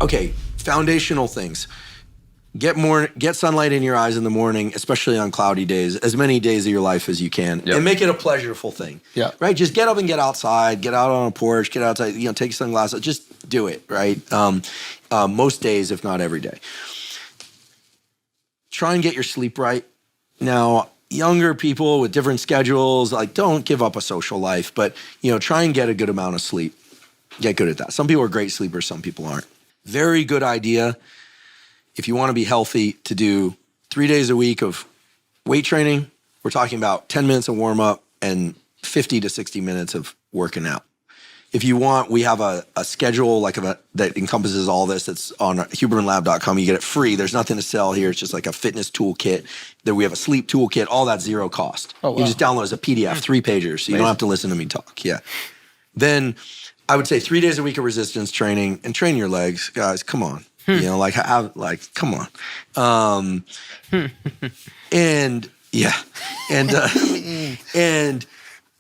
Okay, foundational things. Get sunlight in your eyes in the morning, especially on cloudy days, as many days of your life as you can, and make it a pleasurable thing. Yeah. Right? Just get up and get outside, get out on a porch, get outside, take sunglasses, just do it, right? Most days, if not every day. Try and get your sleep right. Now, younger people with different schedules, don't give up a social life, but try and get a good amount of sleep. Get good at that. Some people are great sleepers, some people aren't. Very good idea, if you want to be healthy, to do 3 days a week of weight training. We're talking about 10 minutes of warm up and 50 to 60 minutes of working out. If you want, we have a schedule that encompasses all this. It's on hubermanlab.com. You get it free. There's nothing to sell here. It's just like a fitness toolkit. Then we have a sleep toolkit. All that's zero cost. Oh, wow. You just download as a PDF, 3 pagers. So you don't have to listen to me talk. Yeah. Then I would say 3 days a week of resistance training, and train your legs, guys. Come on. Come on. And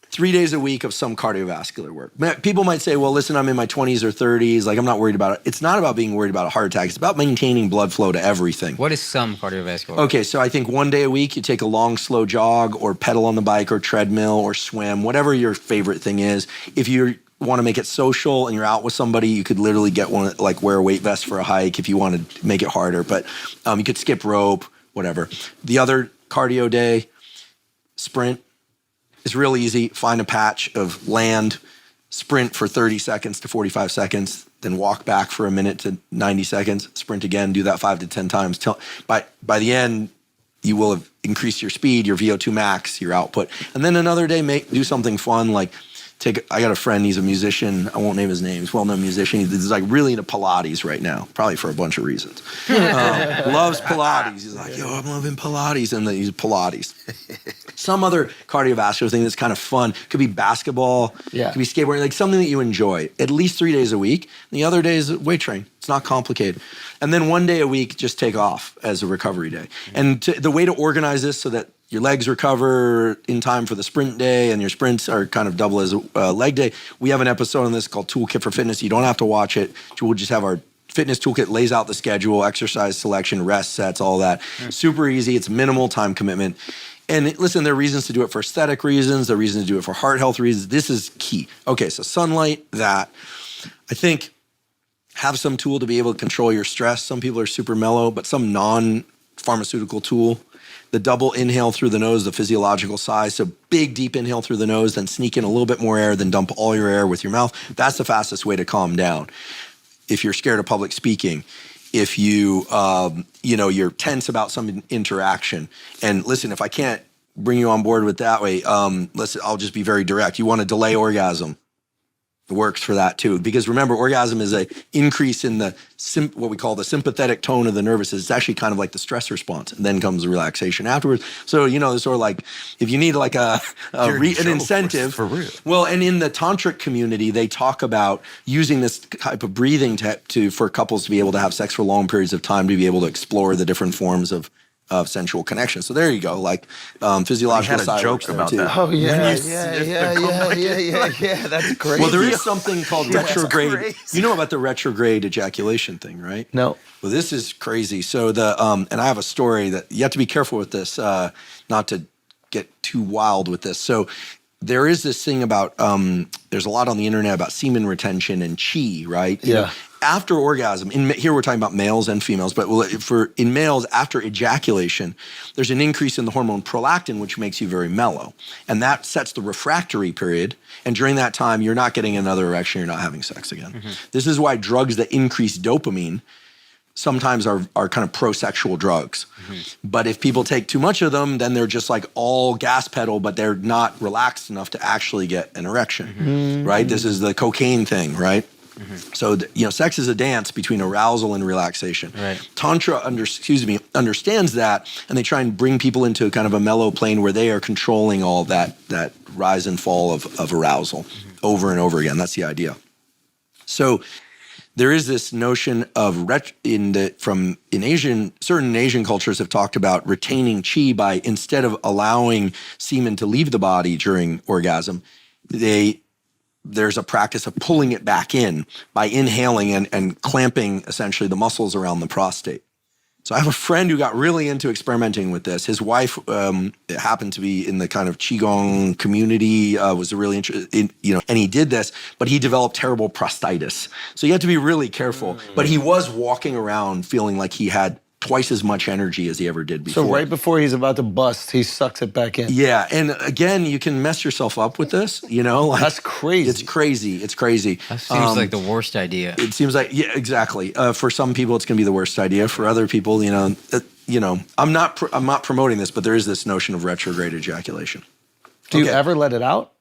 3 days a week of some cardiovascular work. People might say, well, listen, I'm in my 20s or 30s. I'm not worried about it. It's not about being worried about a heart attack. It's about maintaining blood flow to everything. What is some cardiovascular? Okay, so I think 1 day a week, you take a long, slow jog or pedal on the bike or treadmill or swim, whatever your favorite thing is. If you want to make it social and you're out with somebody, you could literally get one, wear a weight vest for a hike if you want to make it harder. But you could skip rope, whatever. The other cardio day, sprint. It's real easy. Find a patch of land, sprint for 30 seconds to 45 seconds, then walk back for a minute to 90 seconds, sprint again, do that 5 to 10 times. By the end, you will have increased your speed, your VO2 max, your output. And then another day, do something fun I got a friend, he's a musician. I won't name his name. He's a well-known musician. He's really into Pilates right now, probably for a bunch of reasons. Loves Pilates. He's like, I'm loving Pilates. And then he's Pilates. Some other cardiovascular thing that's kind of fun. Could be basketball. Yeah. Could be skateboarding. Something that you enjoy. At least 3 days a week. And the other day is weight train. It's not complicated. And then 1 day a week, just take off as a recovery day. And the way to organize this so that your legs recover in time for the sprint day and your sprints are kind of double as a leg day. We have an episode on this called Toolkit for Fitness. You don't have to watch it. We'll just have our fitness toolkit, lays out the schedule, exercise selection, rest sets, all that. Super easy. It's minimal time commitment. And listen, there are reasons to do it for aesthetic reasons. There are reasons to do it for heart health reasons. This is key. Okay, so sunlight, that. I think have some tool to be able to control your stress. Some people are super mellow, but some non-pharmaceutical tool. The double inhale through the nose, the physiological size. So big, deep inhale through the nose, then sneak in a little bit more air, then dump all your air with your mouth. That's the fastest way to calm down. If you're scared of public speaking, if you, you're tense about some interaction. And listen, if I can't bring you on board with that way, listen, I'll just be very direct. You want to delay orgasm. It works for that too. Because remember, orgasm is an increase in what we call the sympathetic tone of the nervous system. It's actually kind of like the stress response. And then comes the relaxation afterwards. So, it's sort of if you need an incentive. For real. Well, and in the tantric community, they talk about using this type of breathing for couples to be able to have sex for long periods of time, to be able to explore the different forms of sensual connection. So there you go, physiological side. I had a joke about that. Oh, yeah, that's crazy. Well, there is something called retrograde. You know about the retrograde ejaculation thing, right? No. Well, this is crazy. So and I have a story that you have to be careful with this, not to get too wild with this. So there is this thing about, there's a lot on the internet about semen retention and chi, right? Yeah. After orgasm, here we're talking about males and females, but in males, after ejaculation, there's an increase in the hormone prolactin, which makes you very mellow. And that sets the refractory period. And during that time, you're not getting another erection, you're not having sex again. Mm-hmm. This is why drugs that increase dopamine sometimes are kind of pro-sexual drugs. Mm-hmm. But if people take too much of them, then they're just all gas pedal, but they're not relaxed enough to actually get an erection, mm-hmm. right? This is the cocaine thing, right? Mm-hmm. So, sex is a dance between arousal and relaxation. Right. Tantra understands that, and they try and bring people into kind of a mellow plane where they are controlling all that rise and fall of arousal mm-hmm. over and over again. That's the idea. So there is this notion of certain Asian cultures have talked about retaining chi by, instead of allowing semen to leave the body during orgasm, they there's a practice of pulling it back in by inhaling and clamping essentially the muscles around the prostate. So I have a friend who got really into experimenting with this. His wife happened to be in the kind of Qigong community, was really interested in, and he did this, but he developed terrible prostatitis. So you have to be really careful. But he was walking around feeling like he had twice as much energy as he ever did before. So right before he's about to bust, he sucks it back in. Yeah, and again, you can mess yourself up with this, Like, that's crazy. It's crazy. It's crazy. That seems like the worst idea. It seems like, yeah, exactly. For some people, it's going to be the worst idea. For other people, I'm not promoting this, but there is this notion of retrograde ejaculation. Do you ever let it out?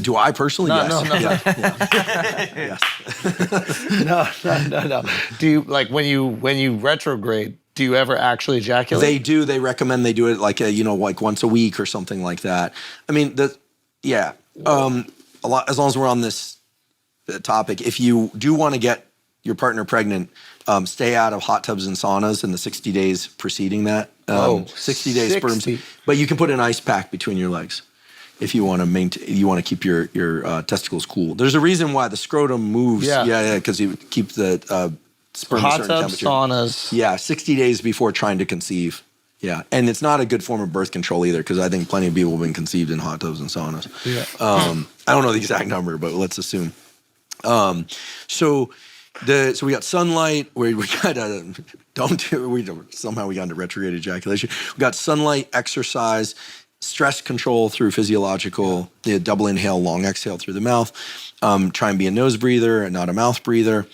Do I personally? No, yes. No. Yes. No. Do you, like, when you retrograde, do you ever actually ejaculate? They do. They recommend they do it like like once a week or something like that. I mean, a lot, as long as we're on this topic, if you do want to get your partner pregnant, stay out of hot tubs and saunas in the 60 days preceding that. 60 days sperm. But you can put an ice pack between your legs if you want to keep your testicles cool. There's a reason why the scrotum moves. Yeah, because you keep the sperm at a certain temperature. Hot tub, saunas. Yeah, 60 days before trying to conceive. Yeah, and it's not a good form of birth control either, because I think plenty of people have been conceived in hot tubs and saunas. Yeah. I don't know the exact number, but let's assume. So we got sunlight. We got somehow we got into retrograde ejaculation. We got sunlight, exercise, stress control through physiological, the double inhale, long exhale through the mouth. Try and be a nose breather and not a mouth breather.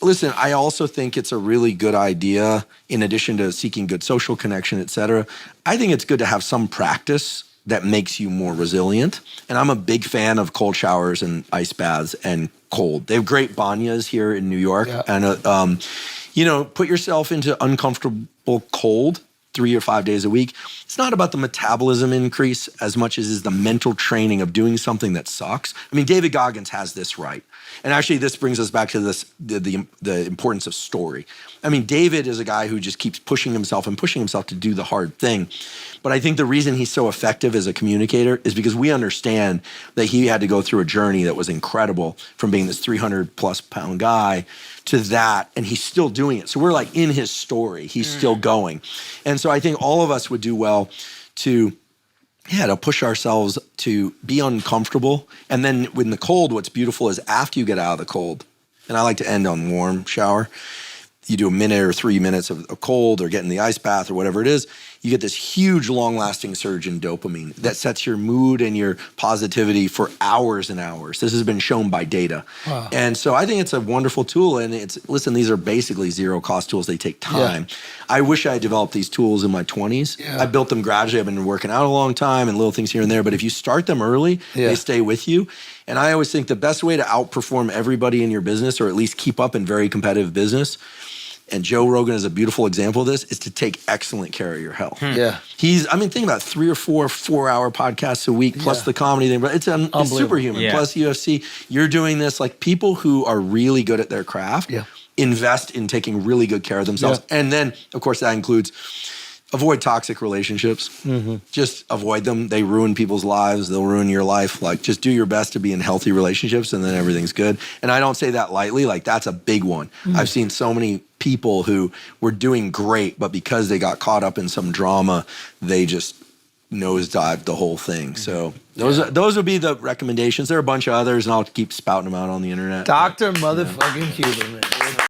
Listen, I also think it's a really good idea, in addition to seeking good social connection, et cetera, I think it's good to have some practice that makes you more resilient. And I'm a big fan of cold showers and ice baths and cold. They have great banyas here in New York. Yeah. And, put yourself into uncomfortable cold 3 or 5 days a week. It's not about the metabolism increase as much as is the mental training of doing something that sucks. I mean, David Goggins has this right. And actually, this brings us back to this the importance of story. I mean, David is a guy who just keeps pushing himself to do the hard thing. But I think the reason he's so effective as a communicator is because we understand that he had to go through a journey that was incredible, from being this 300+ pound guy to that, and he's still doing it. So we're like in his story. He's still going. And so I think all of us would do well to push ourselves to be uncomfortable. And then in the cold, what's beautiful is after you get out of the cold, and I like to end on warm shower, you do a minute or 3 minutes of cold or get in the ice bath or whatever it is, you get this huge long-lasting surge in dopamine that sets your mood and your positivity for hours and hours. This has been shown by data. Wow. And so I think it's a wonderful tool. And these are basically zero-cost tools. They take time. Yeah. I wish I had developed these tools in my 20s. Yeah. I built them gradually. I've been working out a long time and little things here and there. But if you start them early, they stay with you. And I always think the best way to outperform everybody in your business, or at least keep up in very competitive business, and Joe Rogan is a beautiful example of this, is to take excellent care of your health. Yeah. Think about 3 or 4 4-hour podcasts a week, plus the comedy thing, but it's superhuman. Yeah. Plus UFC, you're doing this, like, people who are really good at their craft invest in taking really good care of themselves. Yeah. And then, of course, that includes avoid toxic relationships. Mm-hmm. Just avoid them. They ruin people's lives. They'll ruin your life. Like, just do your best to be in healthy relationships, and then everything's good. And I don't say that lightly. Like, that's a big one. Mm-hmm. I've seen so many people who were doing great, but because they got caught up in some drama, they just nosedived the whole thing. So those would be the recommendations. There are a bunch of others, and I'll keep spouting them out on the internet. Dr. Motherfucking Huberman.